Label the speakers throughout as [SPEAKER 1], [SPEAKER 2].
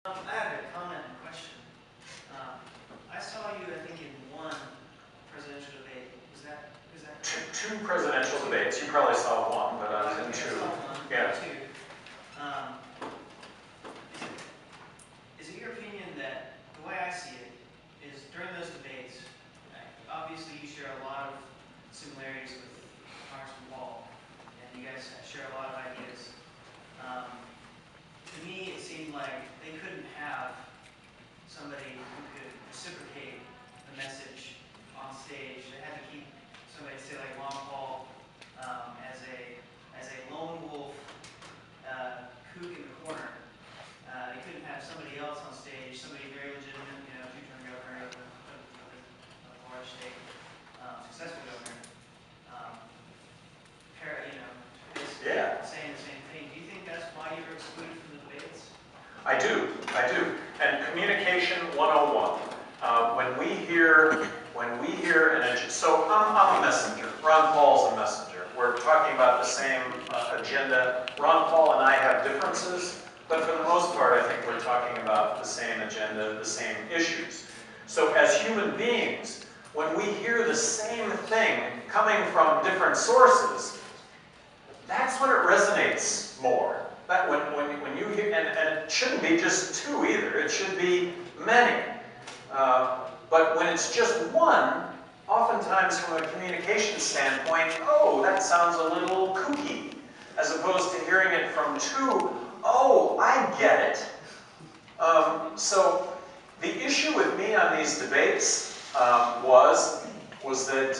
[SPEAKER 1] I have a comment and question. I saw you, I think, in one presidential debate. Is that
[SPEAKER 2] two presidential debates. You probably saw one, but I was in two.
[SPEAKER 1] I saw one,
[SPEAKER 2] yeah.
[SPEAKER 1] Two. Is it your opinion that the way I see it is during those debates, obviously you share a lot of similarities with Congressman Wall, and you guys share a lot of ideas. To me, it seemed like they couldn't have somebody who could reciprocate the message on stage. They had to keep somebody, say like Ron Paul, as a lone wolf kook in the corner. They couldn't have somebody else on stage, somebody very legitimate, two-term governor of a large state, successful governor. Saying the same thing. Do you think that's why you were excluded from the debates?
[SPEAKER 2] I do. And communication 101. When we hear so I'm a messenger. Ron Paul's a messenger. We're talking about the same agenda. Ron Paul and I have differences, but for the most part, I think we're talking about the same agenda, the same issues. So as human beings, when we hear the same thing coming from different sources, that's when it resonates more. That when you hear, and it shouldn't be just two either, it should be many. But when it's just one, oftentimes from a communication standpoint, oh, that sounds a little kooky. As opposed to hearing it from two, oh, I get it. So the issue with me on these debates was that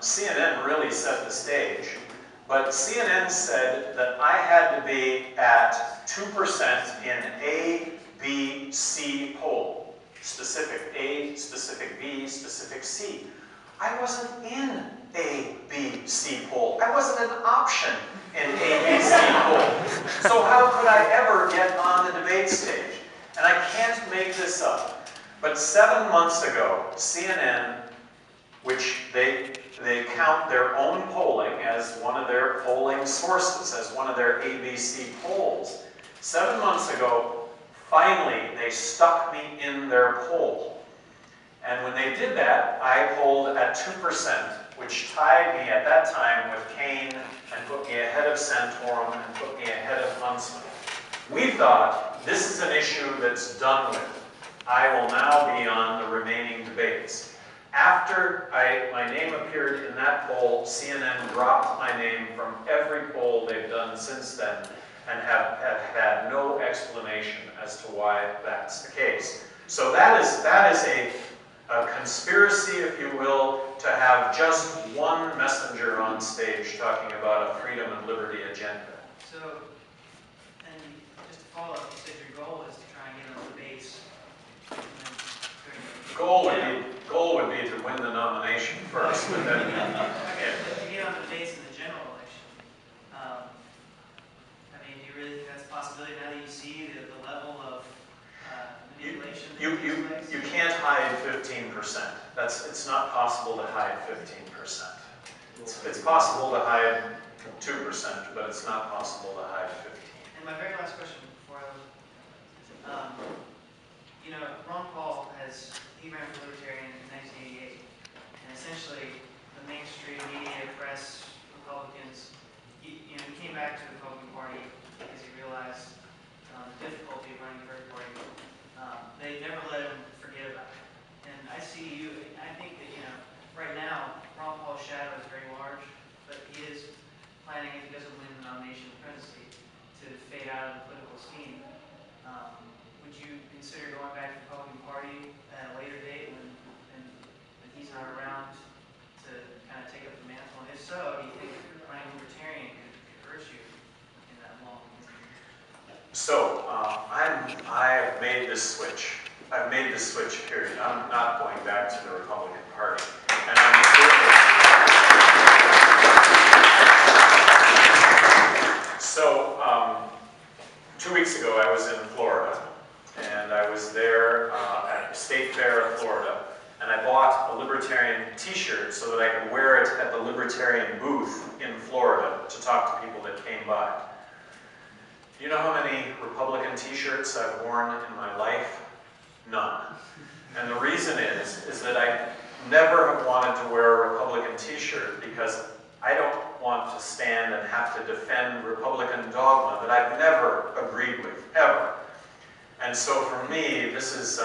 [SPEAKER 2] CNN really set the stage. But CNN said that I had to be at 2% in A, B, C poll. Specific A, specific B, specific C. I wasn't in A, B, C poll. I wasn't an option in A, B, C poll. So how could I ever get on the debate stage? And I can't make this up. But 7 months ago, CNN, which they count their own polling as one of their polling sources, as one of their ABC polls. 7 months ago, finally, they stuck me in their poll. And when they did that, I polled at 2%, which tied me at that time with Kane and put me ahead of Santorum and put me ahead of Huntsman. We thought, this is an issue that's done with. I will now be on the remaining debates. After my name appeared in that poll, CNN dropped my name from every poll they've done since then and have had no explanation as to why that's the case. So that is a conspiracy, if you will, to have just one messenger on stage talking about a freedom and liberty agenda.
[SPEAKER 1] So, and just to follow up, you said your goal is to try and get on the debates.
[SPEAKER 2] Goal would be to win the nomination first, but then
[SPEAKER 1] to get on the debates in the general election. Do you really think that's a possibility now that you see the level of manipulation?
[SPEAKER 2] You can't hide 15%. It's not possible to hide 15%. It's possible to hide 2%, but it's not possible to hide 15%.
[SPEAKER 1] And my very last question before I Ron Paul he ran for Libertarian in 1988, and essentially the mainstream media, press, Republicans, he came back to the Republican Party because he realized the difficulty of running a third party. They never let him forget about it. And I see I think that, right now, Ron Paul's shadow is very large, but he is planning, if he doesn't win the nomination of presidency, to fade out of the political scheme. Would you consider going back to the Republican Party at a later date when he's not around to kind of take up the mantle? And if so, do you think running Libertarian could hurt you in that long?
[SPEAKER 2] So I have made this switch. I've made this switch, period. I'm not going back to the Republican Party. And I'm So 2 weeks ago, I was in Florida. And I was there at the State Fair of Florida, and I bought a Libertarian t-shirt so that I could wear it at the Libertarian booth in Florida to talk to people that came by. Do you know how many Republican t-shirts I've worn in my life? None. And the reason is that I never have wanted to wear a Republican t-shirt because I don't want to stand and have to defend Republican dogma that I've never agreed with, ever. And so for me, this is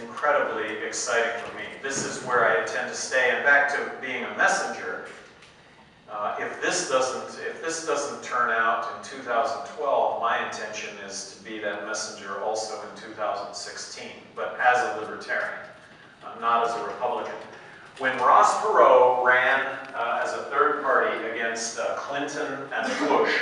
[SPEAKER 2] incredibly exciting for me. This is where I intend to stay. And back to being a messenger, if this doesn't turn out in 2012, my intention is to be that messenger also in 2016, but as a Libertarian, not as a Republican. When Ross Perot ran as a third party against Clinton and Bush,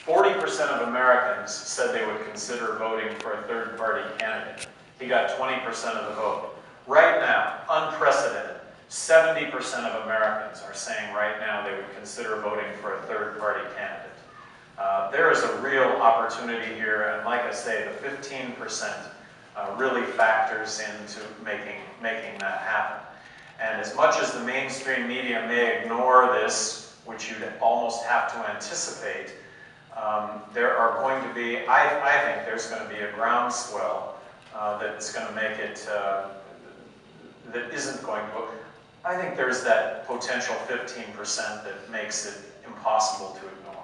[SPEAKER 2] 40% of Americans said they would consider voting for a third party candidate. He got 20% of the vote. Right now, unprecedented, 70% of Americans are saying right now they would consider voting for a third party candidate. There is a real opportunity here, and like I say, the 15% really factors into making that happen. And as much as the mainstream media may ignore this, which you'd almost have to anticipate, there are going to be, I think there's going to be a groundswell that's going to make it, that isn't going to, I think there's that potential 15% that makes it impossible to ignore.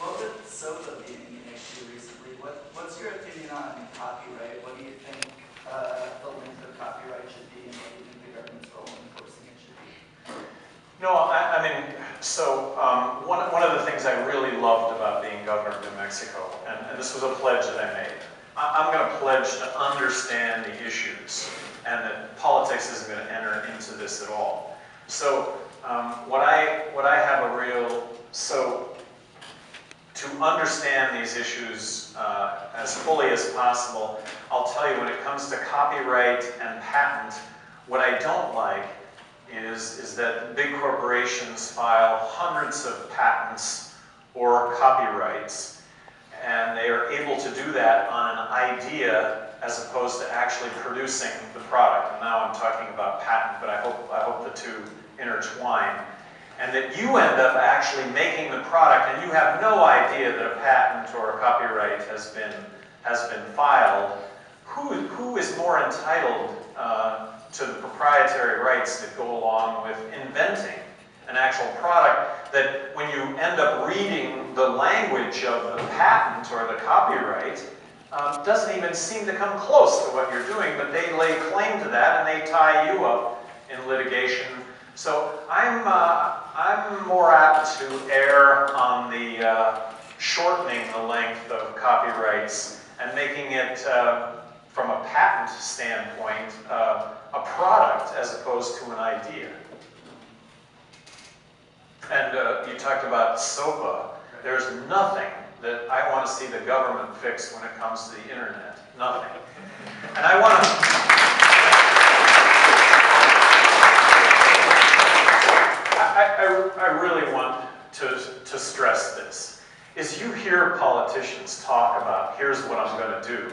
[SPEAKER 3] Well, with SOPA being an issue recently, what's your opinion on copyright? What do you think the length of copyright should be, and what do you think the government's role in enforcing it should be?
[SPEAKER 2] No, I mean, so one of the things I really loved about being governor of New Mexico, and this was a pledge that I made, I'm going to pledge to understand the issues, and that politics isn't going to enter into this at all. So what I have a real, so to understand these issues as fully as possible, I'll tell you when it comes to copyright and patent, what I don't like is that big corporations file hundreds of patents or copyrights, and they are able to do that on an idea as opposed to actually producing the product. And now I'm talking about patent, but I hope the two intertwine. And that you end up actually making the product, and you have no idea that a patent or a copyright has been filed. Who is more entitled to the proprietary rights that go along with inventing an actual product that when you end up reading the language of the patent or the copyright, doesn't even seem to come close to what you're doing, but they lay claim to that and they tie you up in litigation. So I'm more apt to err on the shortening the length of copyrights and making it, from a patent standpoint, a product as opposed to an idea. And you talked about SOPA. There's nothing that I want to see the government fix when it comes to the internet. Nothing. And I want to... I really want to stress this, is you hear politicians talk about, here's what I'm going to do,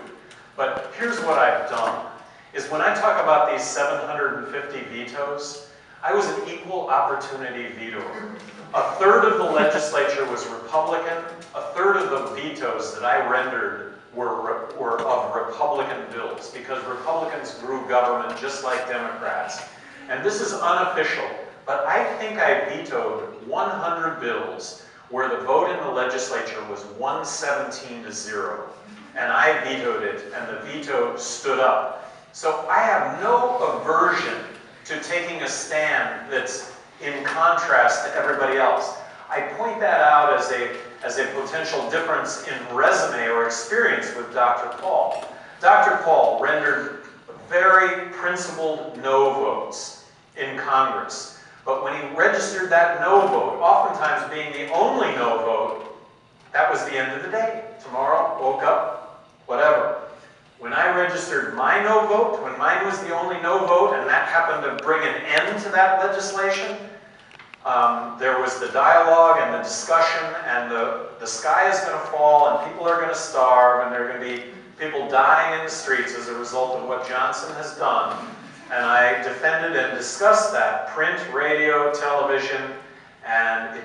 [SPEAKER 2] but here's what I've done, is when I talk about these 750 vetoes, I was an equal opportunity vetoer. A third of the legislature was Republican, a third of the vetoes that I rendered were of Republican bills, because Republicans grew government just like Democrats. And this is unofficial, but I think I vetoed 100 bills where the vote in the legislature was 117-0. And I vetoed it, and the veto stood up. So I have no aversion to taking a stand that's in contrast to everybody else. I point that out as a potential difference in resume or experience with Dr. Paul. Dr. Paul rendered very principled no votes in Congress. But when he registered that no vote, oftentimes being the only no vote, that was the end of the day. Tomorrow, woke up, whatever. When I registered my no vote, when mine was the only no vote, and that happened to bring an end to that legislation, there was the dialogue and the discussion, and the sky is going to fall, and people are going to starve, and there are going to be people dying in the streets as a result of what Johnson has done. and I defended and discussed that, print, radio, television, and it